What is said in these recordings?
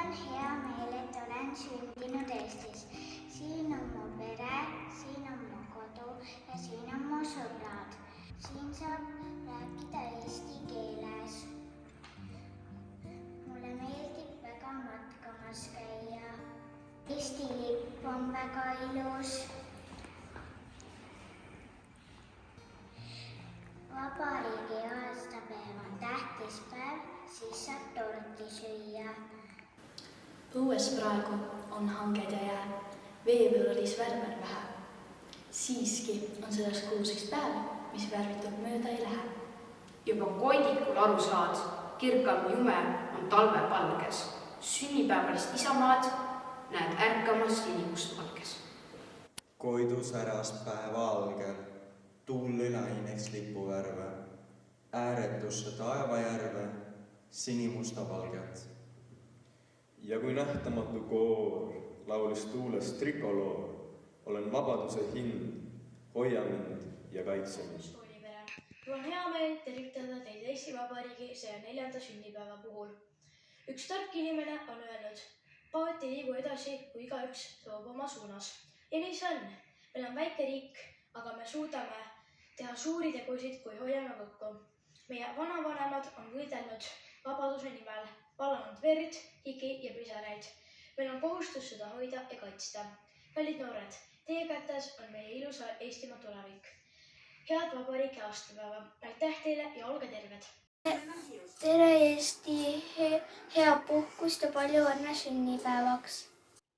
on hea meel, et olen sündinud Eestis. Siin on mu pere, siin on mu kodu ja siin on mu sõbrad. Siin saab rääkida eesti keeles. Mulle meeldib väga matkamas käia. Eesti lipp on väga ilus. Vabariigi aastapäev on tähtis päev, siis saab torti süüa. Õues praegu on hanged ja jää, veebruaris värmer vähe. Siiski on selleks kuuseks päev, mis värvitult mööda ei lähe. Juba koidikul aru saad, kirkam jume on talvepalges. Sünnipäevalist isamaad näed ärkamas sinimustvalges. Koidu säras päeva alger, tuul ülaineks lipuvärve, ääretusse taevajärve, sinimusta valget. Ja kui nähtamatu koor laulis tuules trikoloor, olen vabaduse hind, hoia mind ja kaitse mind. Mul on hea meel tervitada teid Eesti Vabariigi 104. sünnipäeva puhul. Üks tark inimene on öelnud, paat ei liigu edasi, kui igaüks toob oma suunas. Ja nii see on. Meil on väike riik, aga me suudame teha suuri tegusid, kui hoiame kokku. Meie vanavanemad on võidelnud vabaduse nimel, valanud verd, higi ja pisaraid. Meil on kohustus seda hoida ja kaitsta. Kallid noored, teie kätes on meie ilusa Eestimaa tulevik. Head vabariigi aastapäeva, aitäh teile ja olge terved! Tere Eesti, hea puhkust ja palju õnne sünnipäevaks!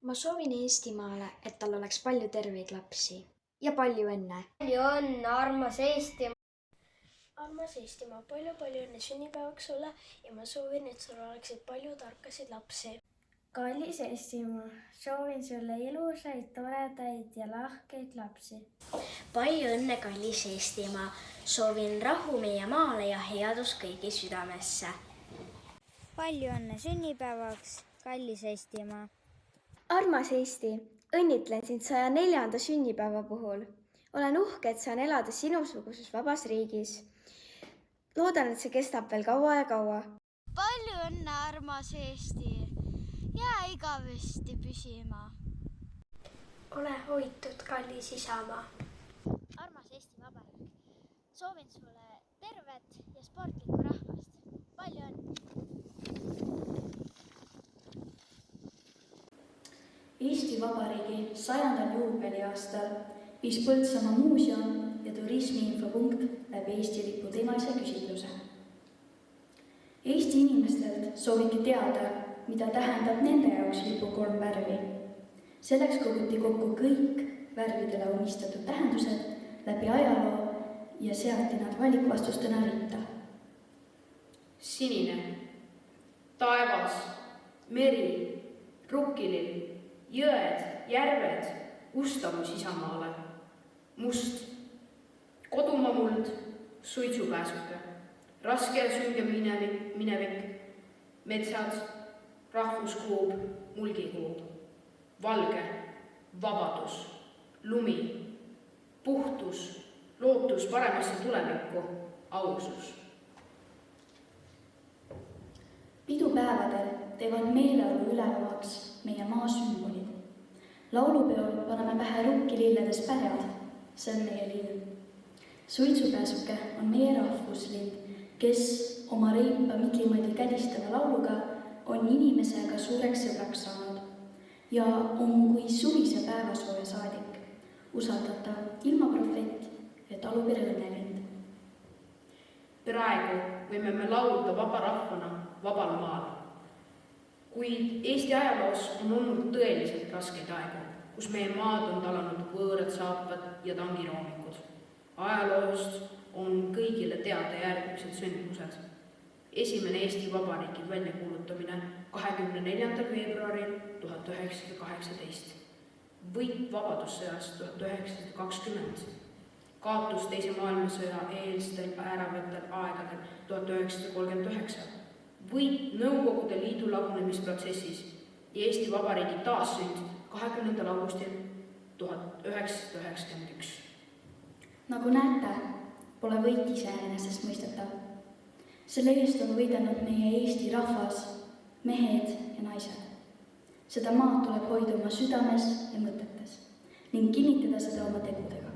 Ma soovin Eestimaale, et tal oleks palju terveid lapsi ja palju õnne! Palju õnne, armas Eestimaa! Armas Eestimaa, palju õnne sünnipäevaks sulle ja ma soovin, et sul oleksid palju tarkasid lapsi. Kallis Eestimaa, soovin sulle ilusaid, toredaid ja lahkeid lapsi. Palju õnne, kallis Eestimaa! Soovin rahu meie maale ja headust kõigi südamesse. Palju õnne sünnipäevaks, kallis Eestimaa! Armas Eesti, õnnitlen sind 104. sünnipäeva puhul. Olen uhke, et saan elada sinusuguses vabas riigis. Loodan, et see kestab veel kaua ja kaua. Palju õnne, armas Eesti! Jää igavesti püsima. Ole hoitud, kallis isamaa! Armas Eesti Vabariik, soovin sulle tervet ja sportlikku rahvast. Palju õnne! Eesti Vabariigi 100. juubeliaastal viis Põltsamaa muuseum ja turismiinfopunkt läbi Eesti lipu teemalise küsitluse. Eesti inimestelt sooviti teada, mida tähendab nende jaoks lipu 3 värvi. Selleks koguti kokku kõik värvidele omistatud tähendused läbi ajaloo ja seati nad valikvastustena ritta. Sinine, taevas, meri, rukkilill, jõed, järved, ustavus isamaale. Must, kodumaa muld, suitsupääsuke, raske ja sünge minevik, metsad, rahvuskuub, mulgikuub, valge, vabadus, lumi, puhtus, lootus paremasse tulevikku, ausus. Pidupäevadel teevad meeleolu ülevaks meie maa sümbolid. Laulupeol paneme pähe rukkililledes pärjad, see on meie lill. Suitsupääsuke on meie rahvuslind, kes oma reipa Mikimõdi kädistava lauluga on inimesega suureks sõbraks saanud ja on kui suvise päevasooja saadik, usaldatav ilmaprofett ja talupere õnnelind. Praegu võime me laulda vaba rahvana vabal maal. Kuid Eesti ajaloos on olnud tõeliselt raskeid aegu, kus meie maad on talanud võõrad saapad ja tangiroomikud. Ajaloost on kõigile teada järgmised sündmused. Esimene Eesti Vabariigi väljakuulutamine 24. veebruaril 1918. Võit vabadussõjas 1920. Kaotus teise maailmasõja eelstel ääravatel aegadel 1939. Võit Nõukogude Liidu lagunemisprotsessis ja Eesti Vabariigi taassünd 20. augustil 1991. Nagu näete, pole võit iseenesestmõistetav. Selle eest on võidelnud meie Eesti rahvas, mehed ja naised. seda maad tuleb hoida oma südames ja mõtetes ning kinnitada seda oma tegudega.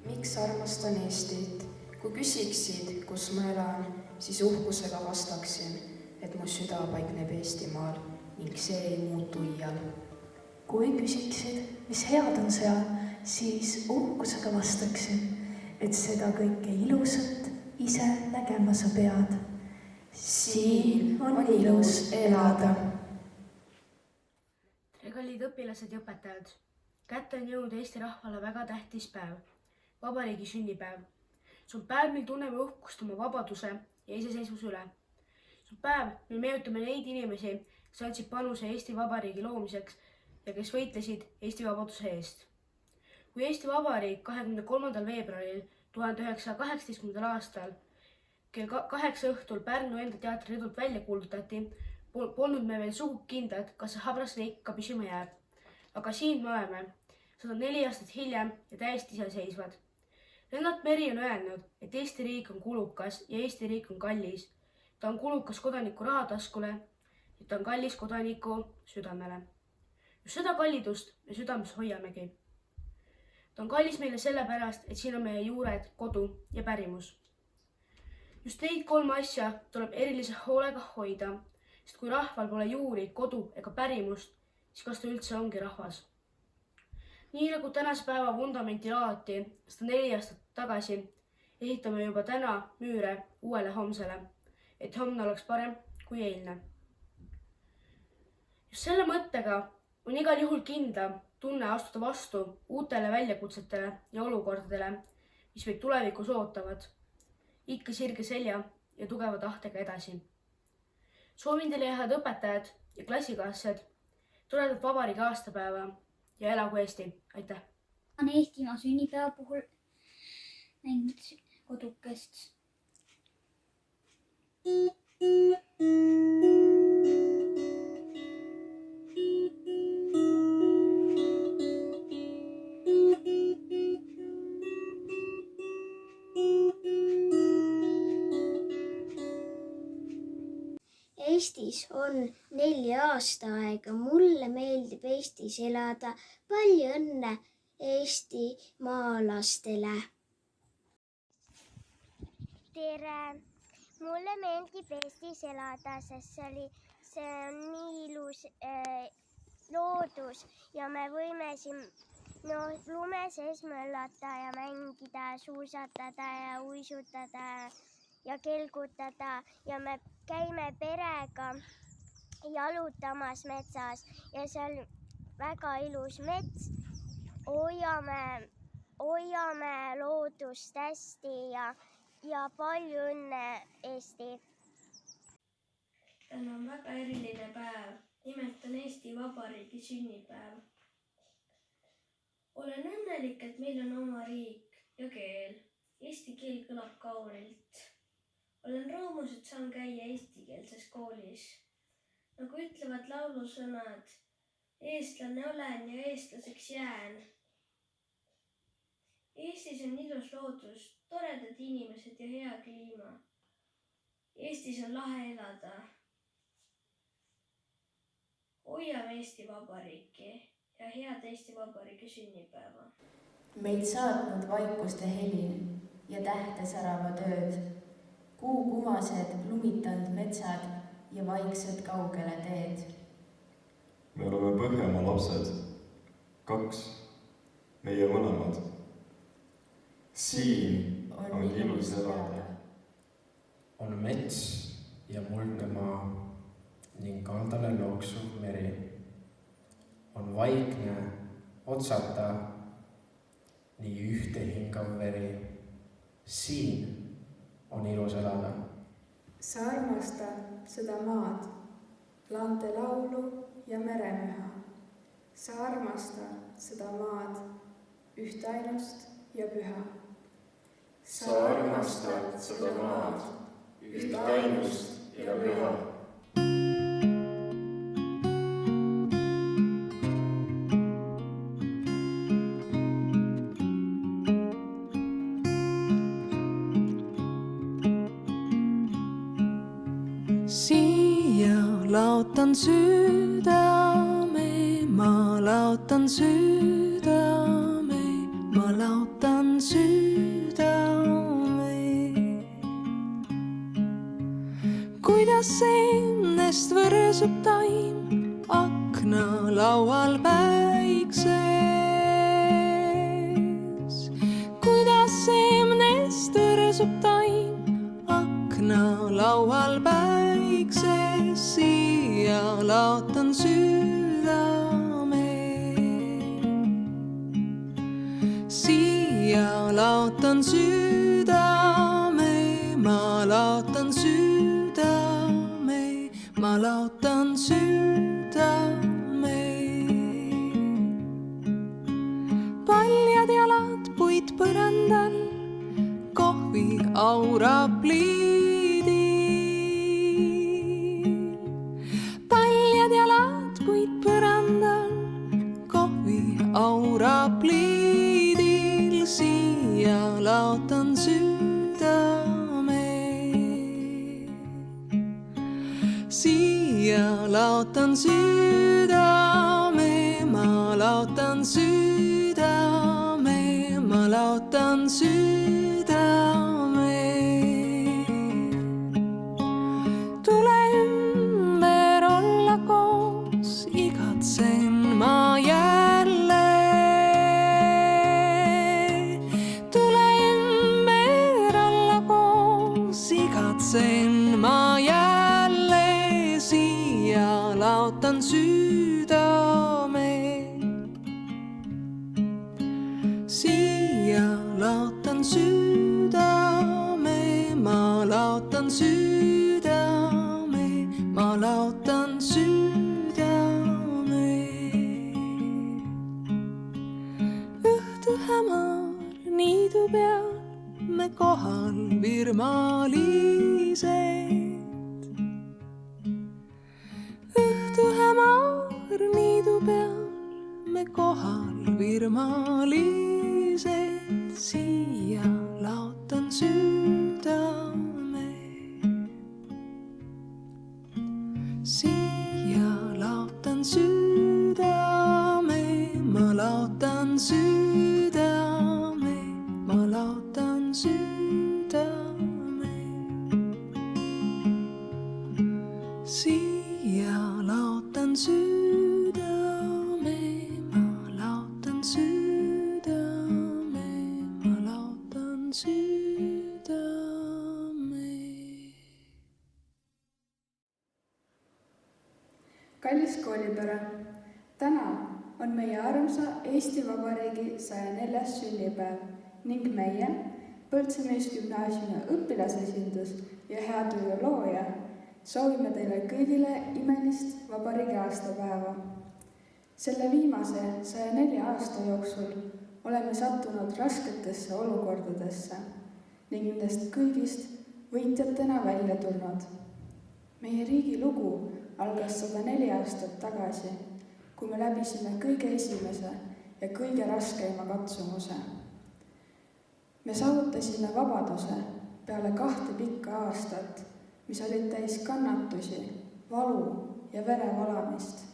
Miks armastan Eestit? Kui küsiksid, kus ma elan, siis uhkusega vastaksin, et mu süda paikneb Eestimaal ning see ei muutu iial. Kui küsiksid, mis head on seal, siis uhkusega vastaksin, et seda kõike ilusat ise nägema sa pead. Siin on ilus elada. Tere, kallid õpilased ja õpetajad. Kätte on jõudnud Eesti rahvale väga tähtis päev, vabariigi sünnipäev. See on päev, mil tunneme uhkust oma vabaduse ja iseseisvuse üle. See on päev, mil meenutame neid inimesi, kes andsid panuse Eesti Vabariigi loomiseks ja kes võitlesid Eesti vabaduse eest. Kui Eesti Vabariik 23. veebruaril 1918. aastal kell 8 õhtul Pärnu enda teatri rõdult välja kuulutati, polnud me veel sugu kindlad, kas see habras riik ka püsima jääb. Aga siin me oleme, 104 aastat hiljem ja täiesti iseseisvad. Lennart Meri on öelnud, et Eesti riik on kulukas ja Eesti riik on kallis. Ta on kulukas kodaniku rahataskule ja ta on kallis kodaniku südamele. Just seda kallidust me südames hoiamegi. Ta on kallis meile sellepärast, et siin on meie juured, kodu ja pärimus. Just neid 3 asja tuleb erilise hoolega hoida, sest kui rahval pole juuri, kodu ega pärimust, siis kas ta üldse ongi rahvas. Nii nagu tänase päeva vundamenti laati 104 aastat tagasi, ehitame juba täna müüre uuele homsele, et homne oleks parem kui eilne. Just selle mõttega on igal juhul kindlam tunne astuda vastu uutele väljakutsetele ja olukordadele, mis meid tulevikus ootavad, ikka sirge selja ja tugeva tahtega edasi. Soovin teile head õpetajad ja klassikaaslased, toredat vabariigi aastapäeva ja elagu Eesti! Aitäh! On Eestimaa sünnipäeva puhul mänginud kodukest. Eestis on 4 aastaaega. Mulle meeldib Eestis elada. Palju õnne eestimaalastele. Tere! Mulle meeldib Eestis elada, sest see on nii ilus loodus ja me võime siin lume sees möllata ja mängida, suusatada ja uisutada ja kelgutada ja me käime perega jalutamas metsas ja seal väga ilus mets. Hoiame loodust hästi ja palju õnne Eesti! Täna on väga eriline päev, nimelt on Eesti Vabariigi sünnipäev. Olen õnnelik, et meil on oma riik ja keel. Eesti keel kõlab kaunilt. Olen rõõmus, et saan käia eestikeelses koolis. Nagu ütlevad laulusõnad, eestlane olen ja eestlaseks jään. Eestis on ilus loodus, toredad inimesed ja hea kliima. Eestis on lahe elada. Hoiame Eesti Vabariiki ja head Eesti Vabariigi sünnipäeva. Meid saatnud vaikuste helin ja tähte särava tööd. Kuu kumased lumitanud metsad ja vaiksed kaugele teed. Me oleme Põhjamaa lapsed, 2, meie mõlemad. Siin on ilus elada. On mets ja muldne maa ning kaldale looksuv meri. On vaikne, otsata, nii ühte hingav veri. Siin on ilus elada. Sa armastad seda maad, laante laulu ja meremüha. Sa armastad seda maad, ühtainust ja püha. Sa armastad seda maad, ühtainust ja püha. Siia laotan süüde all ma laotan südameid, ma laotan südameid. kuidas seemnest võrsub taim aknalaual päikses, kuidas seemnest võrsub taim aknalaual päikses, siia laotan südameid, siia laotan südameid, ma laotan südameid, ma laotan südameid. paljad jalad puid põrandal, kohvi aura pliidil. paljad jalad puid põrandal, kohvi aura pliidil, siia laotan südameid, siia laotan südameid, ma laotan südameid, ma laotan südameid. tule ümber olla koos, igatsen ma jälle. tule ümber olla koos, igatsen ma jälle, siia laotan südameid, siia laotan südameid, ma laotan südameid, ma laotan südameid. õhtu hämar niidu peal, me kohal virmalised. õhtu hämar niidu peal, me kohal virmalised, siia laotan südameid, siia laotan südameid, ma laotan südameid, ma laotan südameid, siia laotan südameid, ma laotan südameid, ma laotan südameid. kallis koolipere, täna on meie armsa Eesti Vabariigi 104. sünnipäev ning meie, Põltsa Meesgümnaasiumi õpilasesindus ja hea töö looja, soovime teile kõigile imelist vabariigi aastapäeva. selle viimase 104 aasta jooksul oleme sattunud rasketesse olukordadesse ning nendest kõigist võitjatena välja tulnud. meie riigi lugu algas 104 aastat tagasi, kui me läbisime kõige esimese ja kõige raskema katsumuse. me saavutasime vabaduse peale 2 pikka aastat, mis olid täis kannatusi, valu ja verevalamist.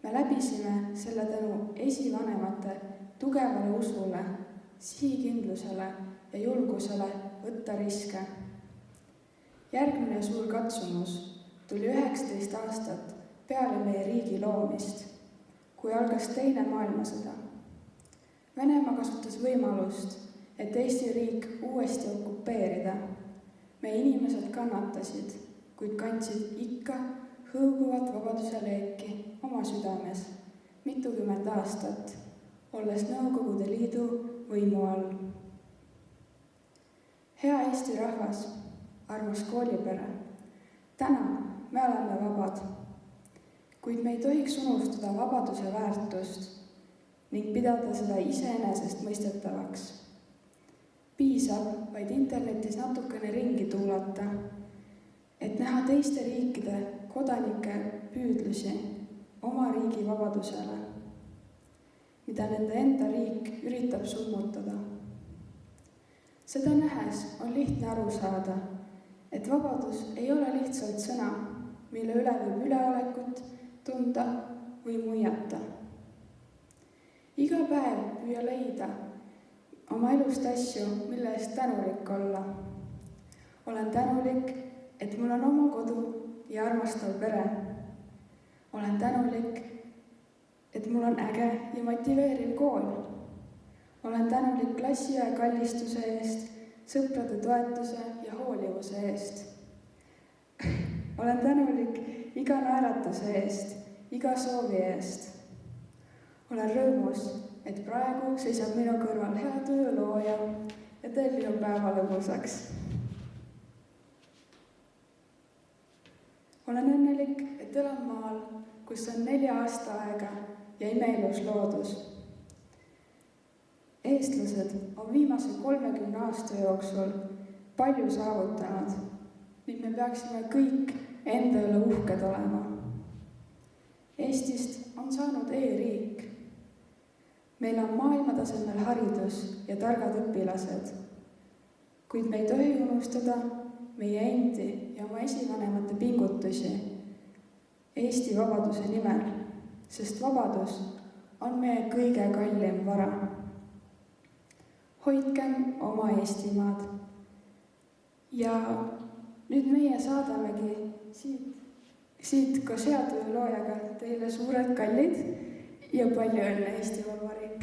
me läbisime selle tänu esivanemate tugevale usule, sihikindlusele ja julgusele võtta riske. järgmine suur katsumus tuli 19 aastat peale meie riigi loomist, kui algas Teine maailmasõda. Venemaa kasutas võimalust, et Eesti riik uuesti okupeerida. meie inimesed kannatasid, kuid kandsid ikka hõõguvat vabaduse leeki oma südames mitukümmend aastat, olles Nõukogude Liidu võimu all. hea Eesti rahvas, armas koolipere, täna me oleme vabad, kuid me ei tohiks unustada vabaduse väärtust ning pidada seda iseenesestmõistetavaks. piisab vaid internetis natukene ringi tuulata, et näha teiste riikide kodanike püüdlusi oma riigi vabadusele, mida nende enda riik üritab summutada. seda nähes on lihtne aru saada, et vabadus ei ole lihtsalt sõna, mille üle võib üleolekut tunda või muiata. iga päev püüa leida oma elust asju, mille eest tänulik olla. olen tänulik, et mul on oma kodu ja armastav pere. olen tänulik, et mul on äge ja motiveeriv kool. olen tänulik klassiaja kallistuse eest, sõprade toetuse ja hoolivuse eest. olen tänulik iga naeratuse eest, iga soovi eest. olen rõõmus, et praegu seisab minu kõrval hea töölooja ja teeb minu päeva lõbusaks. olen õnnelik, et elan maal, kus on 4 aastaaega ja imeilus loodus. eestlased on viimase 30 aasta jooksul palju saavutanud ning me peaksime kõik enda üle uhked olema. Eestist on saanud e-riik. meil on maailmatasemel haridus ja targad õpilased, kuid me ei tohi unustada meie endi ja oma esivanemate pingutusi Eesti vabaduse nimel, sest vabadus on meie kõige kallim vara. hoidkem oma Eestimaad. ja nüüd meie saadamegi siit koos hea tööloojaga teile suured kallid ja palju õnne, Eesti Vabariik!